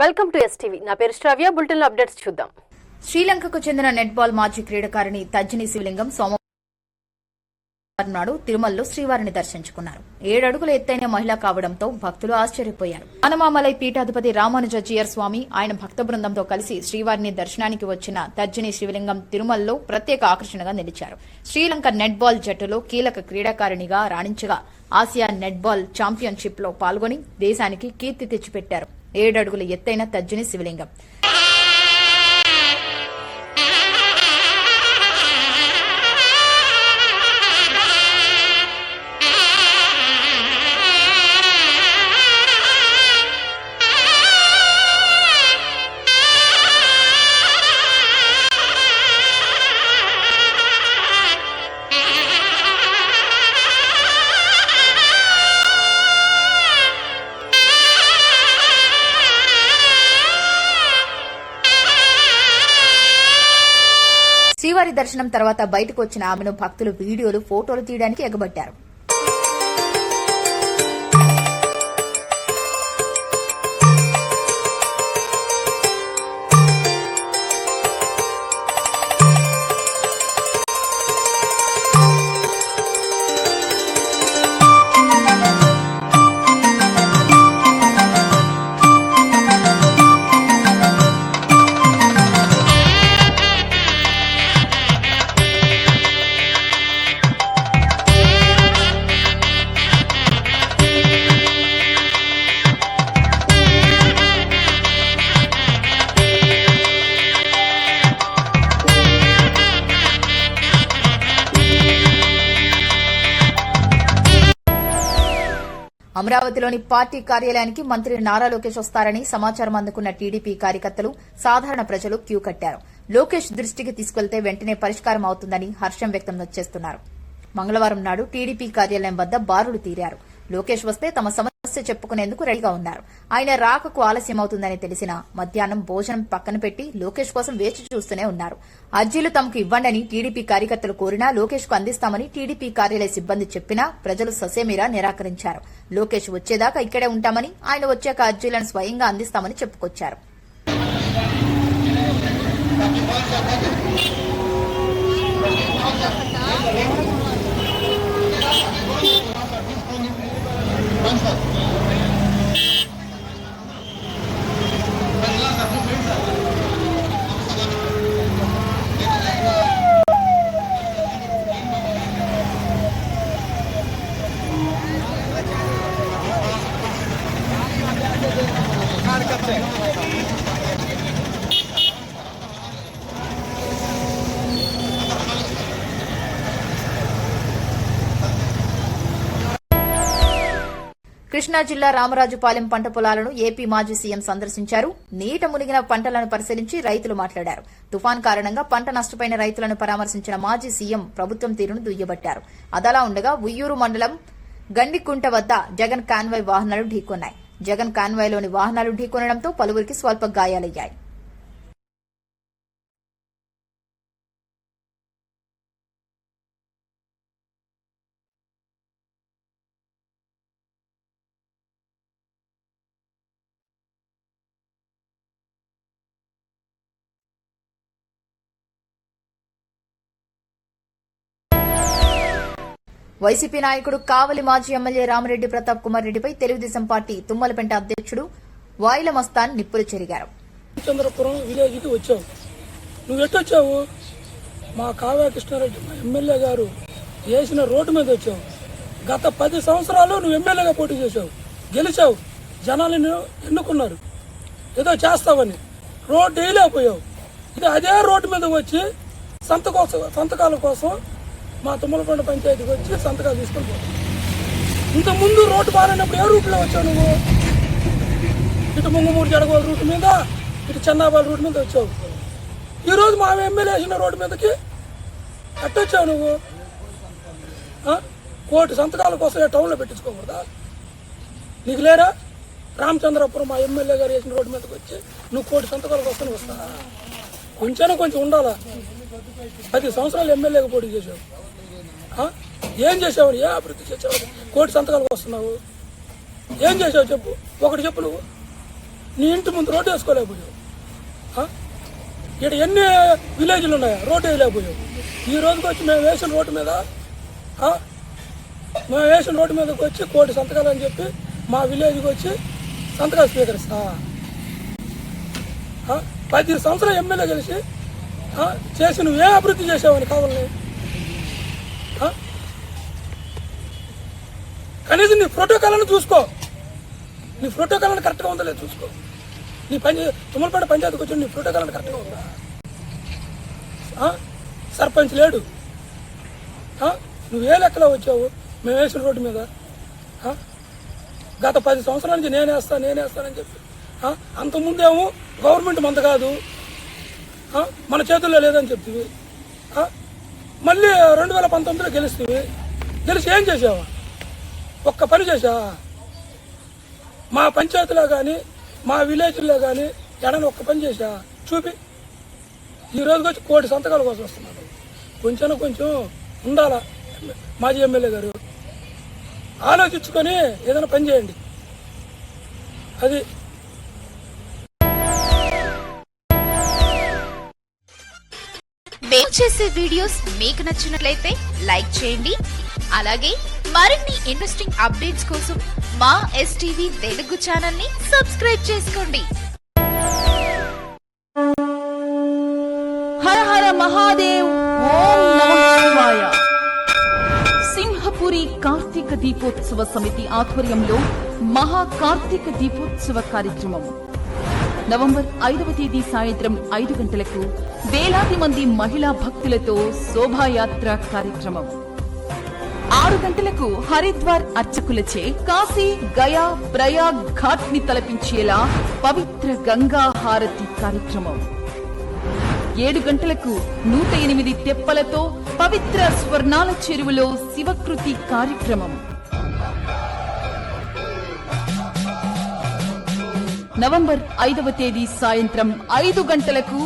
Welcome to STV. నా పేరు శ్రావ్య. Bulletin లో అప్డేట్స్ చూద్దాం. శ్రీలంకకు చెందిన నెట్బాల్ మాజీ క్రీడాకారిణి తజ్జిని శివలింగం సోమవారం నాడు తిరుమలలో శ్రీవారిని దర్శించుకున్నారు. 7 అడుగుల ఎత్తైన మహిళ కావడంతో భక్తులు ఆశ్చర్యపోయారు. హనుమామలై పీఠాధిపతి రామానుజీయర్ స్వామి ఆయన భక్త బృందంతో కలిసి శ్రీవారిని దర్శనానికి వచ్చిన తజ్జిని శివలింగం తిరుమలలో ప్రత్యేక ఆకర్షణగా నిలిచారు. శ్రీలంక నెట్బాల్ జట్టులో కీలక క్రీడాకారిణిగా రాణించగా ఆసియా నెట్బాల్ ఛాంపియన్షిప్ లో పాల్గొని దేశానికి కీర్తి తెచ్చిపెట్టారు. 7 అడుగుల ఎత్తైన తజ్జిని శివలింగం శ్రీవారి దర్శనం తర్వాత బయటకు వచ్చిన ఆమెను భక్తులు వీడియోలు, ఫోటోలు తీయడానికి ఎగబట్టారు. అమరావతిలోని పార్టీ కార్యాలయానికి మంత్రి నారా లోకేష్ వస్తారని సమాచారం అందుకున్న టీడీపీ కార్యకర్తలు, సాధారణ ప్రజలు క్యూ కట్టారు. లోకేష్ దృష్టికి తీసుకెళ్తే వెంటనే పరిష్కారం అవుతుందని హర్షం వ్యక్తం చేస్తున్నారు. మంగళవారం నాడు టీడీపీ కార్యాలయం వద్ద బారులు తీరారు. లోకేష్ వస్తే తమ సమస్య చెప్పుకునేందుకు రెడీగా ఉన్నారు. ఆయన రాకకు ఆలస్యమవుతుందని తెలిసినా మధ్యాహ్నం భోజనం పక్కన పెట్టి లోకేష్ కోసం వేచి చూస్తూనే ఉన్నారు. అర్జీలు తమకు ఇవ్వండని టీడీపీ కార్యకర్తలు కోరినా లోకేష్ కు అందిస్తామని టీడీపీ కార్యాలయ సిబ్బంది చెప్పినా ప్రజలు ససేమిరా నిరాకరించారు. లోకేష్ వచ్చేదాకా ఇక్కడే ఉంటామని, ఆయన వచ్చాక అర్జీలను స్వయంగా అందిస్తామని చెప్పుకొచ్చారు. కృష్ణా జిల్లా రామరాజుపాలెం పంట పొలాలను ఏపీ మాజీ సీఎం సందర్శించారు. నీట మునిగిన పంటలను పరిశీలించి రైతులు మాట్లాడారు. తుఫాన్ కారణంగా పంట నష్టపోయిన రైతులను పరామర్శించిన మాజీ సీఎం ప్రభుత్వం తీరును దుయ్యబట్టారు. అదలా ఉండగా ఉయ్యూరు మండలం గండికుంట వద్ద జగన్ కాన్వాయ్ వాహనాలు ఢీకొన్నాయి. జగన్ కాన్వాయ్లోని వాహనాలు ఢీకొనడంతో పలువురికి స్వల్ప గాయాలయ్యాయి. వైసీపీ నాయకుడు కావలి మాజీ ఎమ్మెల్యే రామిరెడ్డి ప్రతాప్ కుమార్ రెడ్డిపై తెలుగుదేశం పార్టీ తుమ్మలపెంట అధ్యక్షుడు వాయిల మస్తాన్ నిప్పులు చెరిగారు. చంద్రపురం విలేజ్కి వచ్చావు. నువ్వు ఎట్టొచ్చావు? మా కావ్య కృష్ణారెడ్డి మా ఎమ్మెల్యే గారు వేసిన రోడ్డు మీద వచ్చావు. గత 10 సంవత్సరాలు నువ్వు ఎమ్మెల్యేగా పోటీ చేశావు, గెలిచావు, జనాలను ఎన్నుకున్నారు, ఏదో చేస్తావని రోడ్డు వేయలేకపోయావు. ఇది అదే రోడ్డు మీద వచ్చి సంతకాల కోసం మా తుమ్మలకొండ పంచాయతీకి వచ్చి సంతకాలు తీసుకొని పోతావు. ఇంతకుముందు రోడ్డు బాగాలేనప్పుడు ఏ రూట్లో వచ్చావు నువ్వు? ఇటు ముంగుమూరు జడగోల రూట్ మీద, ఇటు చెన్నాబాల రూట్ మీద వచ్చావు. ఈరోజు మా ఎమ్మెల్యే వేసిన రోడ్డు మీదకి అట్టొచ్చావు నువ్వు. కోటి సంతకాల కోసం టౌన్లో పెట్టించుకోకూడదా? నీకు లేరా? రామచంద్రపురం మా ఎమ్మెల్యే గారు వేసిన రోడ్డు మీదకి వచ్చి నువ్వు కోటి సంతకాల కోసం వస్తా? కొంచెం ఉండాలా. 10 సంవత్సరాలు ఎమ్మెల్యేగా పోటీ చేసావు. ఏం చేసావు? ఏ అభివృద్ధి చేసావు? కోటి సంతకాలకు వస్తున్నావు. ఏం చేసావు చెప్పు, ఒకటి చెప్పు. నువ్వు నీ ఇంటి ముందు రోడ్డు వేసుకోలేకపోయావు. ఇక్కడ ఎన్ని విలేజ్లు ఉన్నాయా, రోడ్డు వేయలేకపోయావు. ఈ రోజుకి వచ్చి మేము వేసిన రోడ్డు మీదకి వచ్చి 1 కోటి సంతకాలు అని చెప్పి మా విలేజ్కి వచ్చి సంతకాలు స్వీకరిస్తా. 10 సంవత్సరాలు ఎమ్మెల్యే కలిసి చేసి నువ్వే అభివృద్ధి చేసావని కావాలని. కనీసం నీ ప్రోటోకాల్ని చూసుకో, నీ ప్రోటోకాల్ని కరెక్ట్గా ఉందా లేదు చూసుకో. నీ తుమ్మలపేట పంచాయతీకి వచ్చి నీ ప్రోటోకాల్ని కరెక్ట్గా ఉందా? సర్పంచ్ లేడు. నువ్వే లెక్కలో వచ్చావు మేము వేసిన రోడ్డు మీద. గత 10 సంవత్సరాల నుంచి నేనేస్తానని చెప్పి అంతకుముందేమో గవర్నమెంట్ మంద కాదు, మన చేతుల్లో లేదని చెప్తివి. మళ్ళీ 2019లో గెలుస్తుంది. గెలిచి ఏం చేసావా? ఒక్క పని చేసావా? మా పంచాయతీలో కానీ మా విలేజ్లో కానీ ఎడని ఒక్క పని చేసా చూపి. ఈ రోజుకి వచ్చి 1 కోటి సంతకాల కోసం వస్తున్నాడు. కొంచెం ఉండాలా మాజీ ఎమ్మెల్యే గారు, ఆలోచించుకొని ఏదైనా పని చేయండి. అది మేము చేసే వీడియోస్ మీకు నచ్చినట్లయితే లైక్ చేయండి. అలాగే మరిన్ని ఇంట్రెస్టింగ్ అప్డేట్స్ కోసం మా STV తెలుగు ఛానల్ ని సబ్స్క్రైబ్ చేసుకోండి. హర హర మహాదేవ్, ఓం నమః శివాయ. సింహపురి కార్తీక దీపోత్సవ సమితి ఆధ్వర్యంలో మహా కార్తీక దీపోత్సవ కార్యక్రమం నవంబర్ 5వ తేదీ సాయంత్రం 5 గంటలకు వేలాది మంది మహిళా భక్తులతో శోభాయాత్ర కార్యక్రమం. 6 గంటలకు హరిద్వార్ అర్చకులచే కాశీ, గయా, ప్రయాగ్ ఘాట్ ని తలపించేలా పవిత్ర గంగా హారతి కార్యక్రమం. 7 గంటలకు 108 తెప్పలతో పవిత్ర స్వర్ణాల చెరువులో శివకృతి కార్యక్రమం. నవంబర్ 5వ తేదీ సాయంత్రం 5 గంటలకు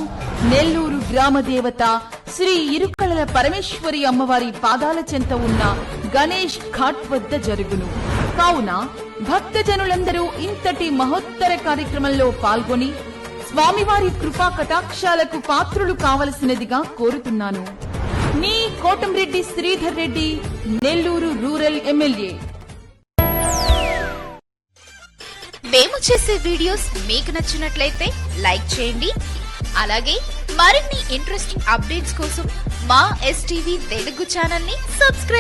నెల్లూరు గ్రామ దేవత శ్రీ ఇరుకళల పరమేశ్వరి అమ్మవారి పాదాల చెంత ఉన్న గణేష్ ఘాట్ వద్ద జరుగును. కావున భక్తజనులందరూ ఇంతటి మహోత్తర కార్యక్రమంలో పాల్గొని స్వామివారి కృపా కటాక్షాలకు పాత్రులు కావలసినదిగా కోరుతున్నాను. మీ కోటంరెడ్డి శ్రీధర్ రెడ్డి, నెల్లూరు రూరల్ ఎమ్మెల్యే. మేము చేసే వీడియోస్ మీకు నచ్చినట్లయితే లైక్ చేయండి. అలాగే మరిన్ని ఇంట్రెస్టింగ్ అప్డేట్స్ కోసం మా STV తెలుగు ఛానల్ ని సబ్స్క్రైబ్